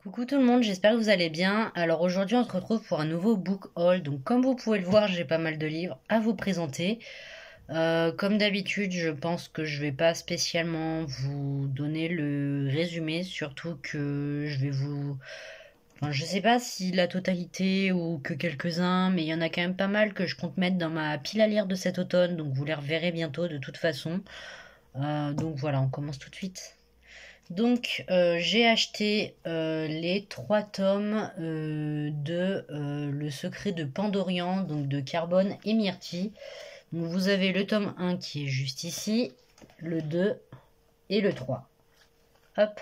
Coucou tout le monde, j'espère que vous allez bien. Alors aujourd'hui on se retrouve pour un nouveau book haul. Donc comme vous pouvez le voir, j'ai pas mal de livres à vous présenter. Comme d'habitude, je pense que je vais pas spécialement vous donner le résumé, surtout que je vais vous... Enfin, je sais pas si la totalité ou que quelques-uns, mais il y en a quand même pas mal que je compte mettre dans ma pile à lire de cet automne, donc vous les reverrez bientôt de toute façon. Donc voilà, on commence tout de suite. Donc j'ai acheté les trois tomes de Le secret de Pandorian, donc de Carbone et Myrtille. Donc vous avez le tome 1 qui est juste ici, le 2 et le 3. Hop.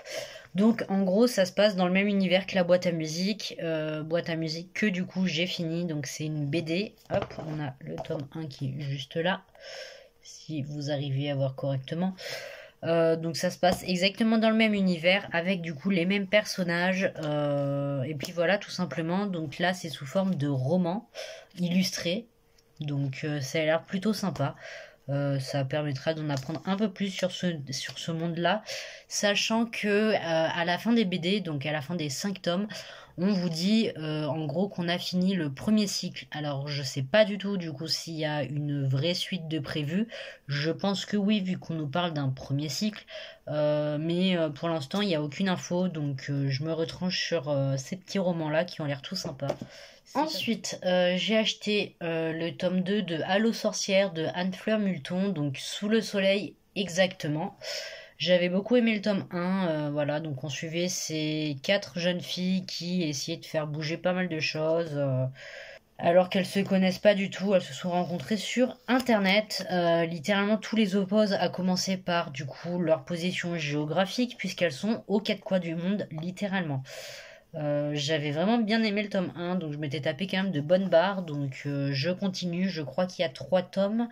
Donc en gros ça se passe dans le même univers que la boîte à musique que du coup j'ai fini. Donc c'est une BD. Hop, on a le tome 1 qui est juste là, si vous arrivez à voir correctement. Donc ça se passe exactement dans le même univers avec du coup les mêmes personnages et puis voilà tout simplement. Donc là c'est sous forme de roman illustré, donc ça a l'air plutôt sympa. Ça permettra d'en apprendre un peu plus sur ce monde-là, sachant que à la fin des BD, donc à la fin des 5 tomes, on vous dit en gros qu'on a fini le premier cycle. Alors je sais pas du tout du coup s'il y a une vraie suite de prévu. Je pense que oui vu qu'on nous parle d'un premier cycle. Mais pour l'instant il n'y a aucune info, donc je me retranche sur ces petits romans-là qui ont l'air tout sympas. Ensuite, j'ai acheté le tome 2 de Halo sorcière de Anne-Fleur Multon, donc Sous le soleil exactement. J'avais beaucoup aimé le tome 1, voilà, donc on suivait ces quatre jeunes filles qui essayaient de faire bouger pas mal de choses, alors qu'elles se connaissent pas du tout, elles se sont rencontrées sur internet. Littéralement tous les opposent, à commencer par du coup leur position géographique, puisqu'elles sont aux quatre coins du monde, littéralement. J'avais vraiment bien aimé le tome 1, donc je m'étais tapé quand même de bonnes barres, donc je continue, je crois qu'il y a 3 tomes.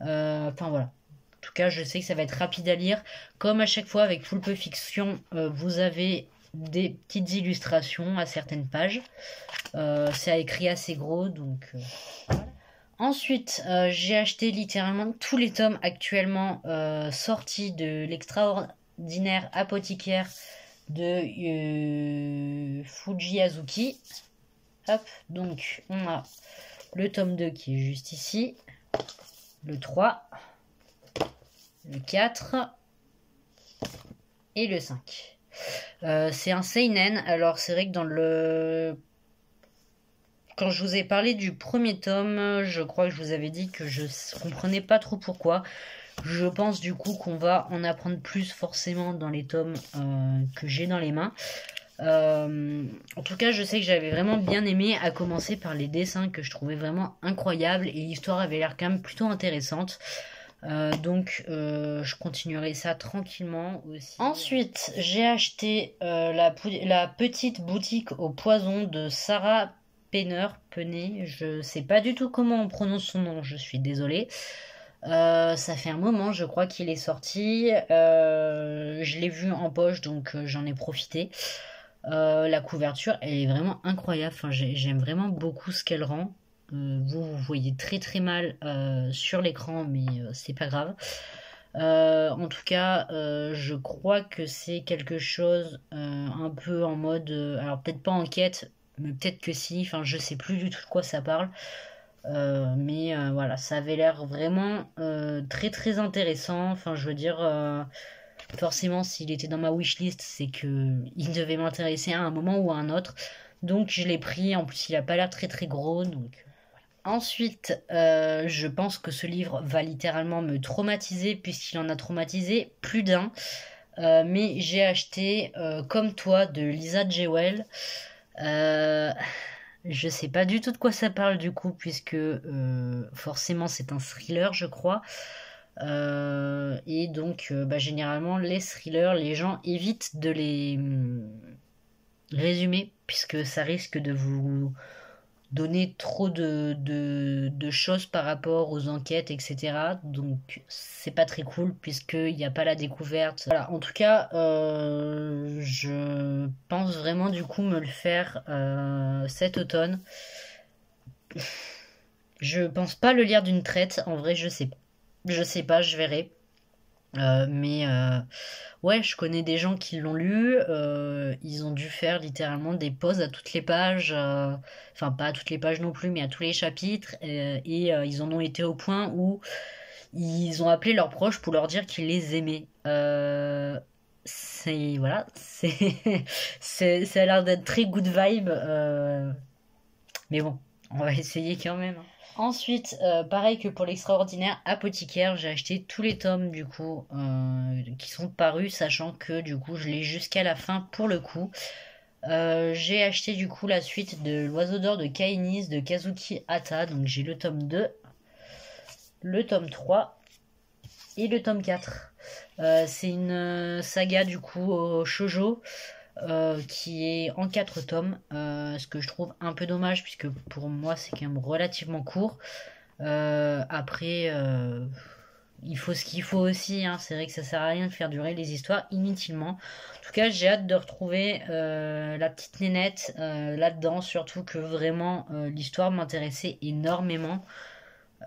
Enfin voilà. En tout cas, je sais que ça va être rapide à lire. Comme à chaque fois avec Pulp Fiction, vous avez des petites illustrations à certaines pages. C'est écrit assez gros, donc voilà. Ensuite, j'ai acheté littéralement tous les tomes actuellement sortis de l'extraordinaire apothicaire de Fuji Azuki. Hop, donc on a le tome 2 qui est juste ici, le 3, le 4 et le 5. C'est un seinen. Alors c'est vrai que quand je vous ai parlé du premier tome, je crois que je vous avais dit que je comprenais pas trop pourquoi. Je pense du coup qu'on va en apprendre plus forcément dans les tomes que j'ai dans les mains. En tout cas, je sais que j'avais vraiment bien aimé, à commencer par les dessins que je trouvais vraiment incroyables, et l'histoire avait l'air quand même plutôt intéressante. Donc je continuerai ça tranquillement aussi. Ensuite, j'ai acheté la petite boutique au poison de Sarah Penner. Je sais pas du tout comment on prononce son nom, je suis désolée. Ça fait un moment, je crois qu'il est sorti. Je l'ai vu en poche, donc j'en ai profité. La couverture, elle est vraiment incroyable. Enfin, j'aime vraiment beaucoup ce qu'elle rend. Vous voyez très très mal sur l'écran, mais c'est pas grave. En tout cas, je crois que c'est quelque chose un peu en mode, alors peut-être pas enquête, mais peut-être que si. Enfin, je sais plus du tout de quoi ça parle. Mais voilà, ça avait l'air vraiment très très intéressant. Enfin, je veux dire, forcément, s'il était dans ma wishlist, c'est que il devait m'intéresser à un moment ou à un autre. Donc je l'ai pris. En plus, il a pas l'air très très gros. Donc ensuite, je pense que ce livre va littéralement me traumatiser, puisqu'il en a traumatisé plus d'un. Mais j'ai acheté Comme toi de Lisa Jewell. Euh, je sais pas du tout de quoi ça parle du coup, puisque forcément c'est un thriller, je crois. Et donc, bah, généralement, les thrillers, les gens évitent de les résumer, puisque ça risque de vous donner trop de choses par rapport aux enquêtes, etc. Donc, c'est pas très cool, puisqu'il n'y a pas la découverte. Voilà, en tout cas, je pense vraiment du coup me le faire cet automne. Je pense pas le lire d'une traite, en vrai, je sais pas, je verrai. Mais ouais, je connais des gens qui l'ont lu. Ils ont dû faire littéralement des pauses à toutes les pages. Enfin, pas à toutes les pages non plus, mais à tous les chapitres. Et ils en ont été au point où ils ont appelé leurs proches pour leur dire qu'ils les aimaient. C'est voilà, ça a l'air d'être très good vibe. Mais bon, on va essayer quand même, hein. Ensuite, pareil que pour l'extraordinaire apothicaire, j'ai acheté tous les tomes du coup qui sont parus, sachant que du coup je l'ai jusqu'à la fin pour le coup. J'ai acheté du coup la suite de l'Oiseau d'or de Kainis de Kazuki Hata, donc j'ai le tome 2, le tome 3 et le tome 4. C'est une saga du coup au shoujo qui est en 4 tomes, ce que je trouve un peu dommage puisque pour moi c'est quand même relativement court. Après, il faut ce qu'il faut aussi, hein. C'est vrai que ça sert à rien de faire durer les histoires inutilement. En tout cas, j'ai hâte de retrouver la petite nénette là-dedans, surtout que vraiment l'histoire m'intéressait énormément.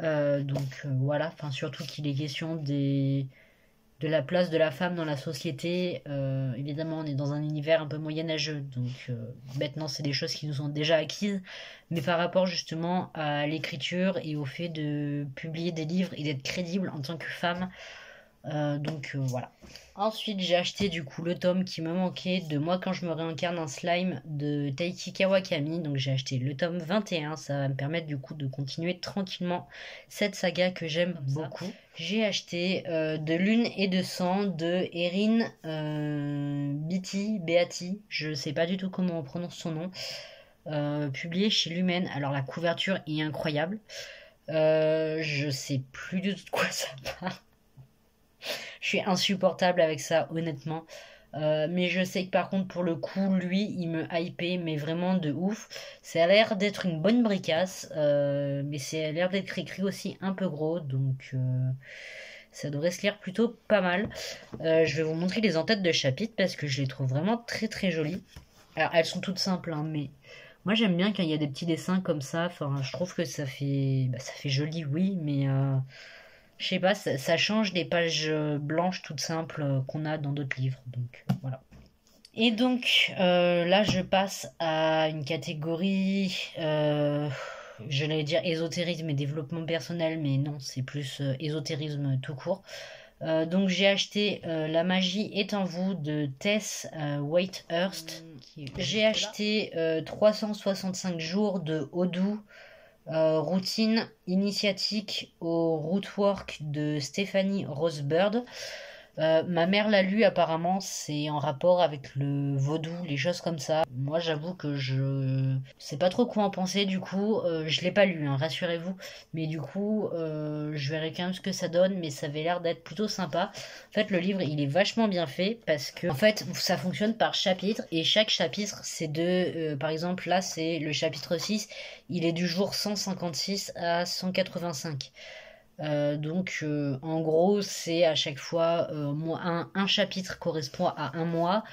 Donc voilà, enfin surtout qu'il est question de la place de la femme dans la société. Évidemment, on est dans un univers un peu moyenâgeux, donc maintenant c'est des choses qui nous sont déjà acquises, mais par rapport justement à l'écriture et au fait de publier des livres et d'être crédible en tant que femme, donc voilà. Ensuite, j'ai acheté du coup le tome qui me manquait de Moi quand je me réincarne en slime de Taiki Kawakami. Donc j'ai acheté le tome 21. Ça va me permettre du coup de continuer tranquillement cette saga que j'aime beaucoup. J'ai acheté De Lune et de Sang de Erin Beatty. Je sais pas du tout comment on prononce son nom. Publié chez Lumen. Alors la couverture est incroyable. Je sais plus du tout de quoi ça parle. Je suis insupportable avec ça, honnêtement. Mais je sais que par contre, pour le coup, lui, il me hypait, mais vraiment de ouf. Ça a l'air d'être une bonne bricasse, mais ça a l'air d'être écrit aussi un peu gros, donc ça devrait se lire plutôt pas mal. Je vais vous montrer les en-têtes de chapitres parce que je les trouve vraiment très très jolies. Alors, elles sont toutes simples, hein, mais moi j'aime bien quand il y a des petits dessins comme ça. Enfin, je trouve que ça fait joli, oui, mais je sais pas, ça change des pages blanches toutes simples qu'on a dans d'autres livres. Donc voilà. Et donc là, je passe à une catégorie, je l'allais dire ésotérisme et développement personnel, mais non, c'est plus ésotérisme tout court. Donc j'ai acheté La magie est en vous de Tess Whitehurst. J'ai acheté 365 jours de Odu. Routine initiatique au rootwork de Stephanie Rosebird. Ma mère l'a lu apparemment, c'est en rapport avec le vaudou, les choses comme ça. Moi j'avoue que je sais pas trop quoi en penser du coup, je l'ai pas lu, hein, rassurez-vous. Mais du coup, je verrai quand même ce que ça donne, mais ça avait l'air d'être plutôt sympa. En fait le livre il est vachement bien fait parce que en fait ça fonctionne par chapitre et chaque chapitre c'est par exemple là c'est le chapitre 6, il est du jour 156 à 185. Donc en gros c'est à chaque fois un chapitre correspond à un mois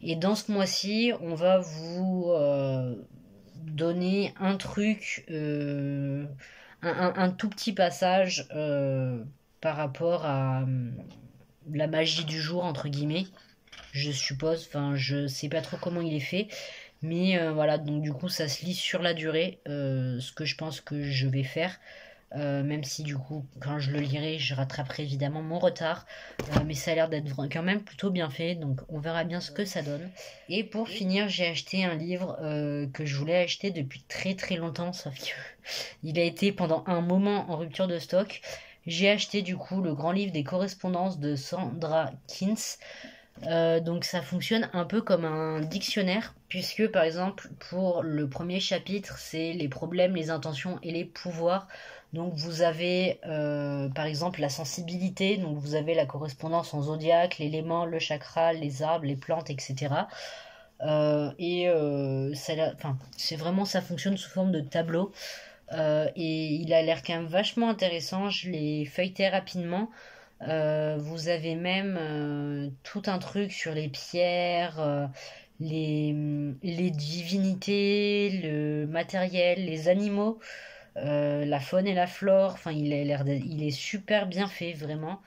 et dans ce mois-ci on va vous donner un truc un tout petit passage par rapport à la magie du jour entre guillemets, je suppose, enfin je sais pas trop comment il est fait, mais voilà, donc du coup ça se lit sur la durée, ce que je pense que je vais faire. Même si du coup quand je le lirai je rattraperai évidemment mon retard, mais ça a l'air d'être quand même plutôt bien fait, donc on verra bien ce que ça donne. Et pour finir j'ai acheté un livre que je voulais acheter depuis très très longtemps, sauf que il a été pendant un moment en rupture de stock. J'ai acheté du coup le grand livre des correspondances de Sandra Kins. Donc ça fonctionne un peu comme un dictionnaire, puisque par exemple pour le premier chapitre c'est les problèmes, les intentions et les pouvoirs. Donc vous avez par exemple la sensibilité, donc vous avez la correspondance en zodiaque, l'élément, le chakra, les arbres, les plantes, etc. Enfin, c'est vraiment, ça fonctionne sous forme de tableau. Et il a l'air quand même vachement intéressant, je l'ai feuilleté rapidement. Vous avez même tout un truc sur les pierres, les divinités, le matériel, les animaux, la faune et la flore. Enfin, il est super bien fait, vraiment.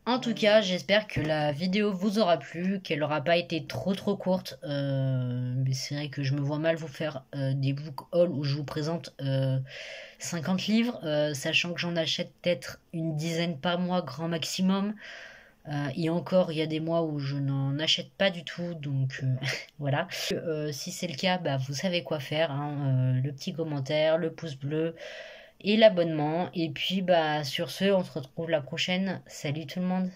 En tout cas, j'espère que la vidéo vous aura plu, qu'elle n'aura pas été trop courte. Mais c'est vrai que je me vois mal vous faire des book haul où je vous présente 50 livres, sachant que j'en achète peut-être une dizaine par mois, grand maximum. Et encore, il y a des mois où je n'en achète pas du tout, donc voilà. Si c'est le cas, bah, vous savez quoi faire, hein, le petit commentaire, le pouce bleu et l'abonnement. Et puis bah sur ce, on se retrouve la prochaine. Salut tout le monde.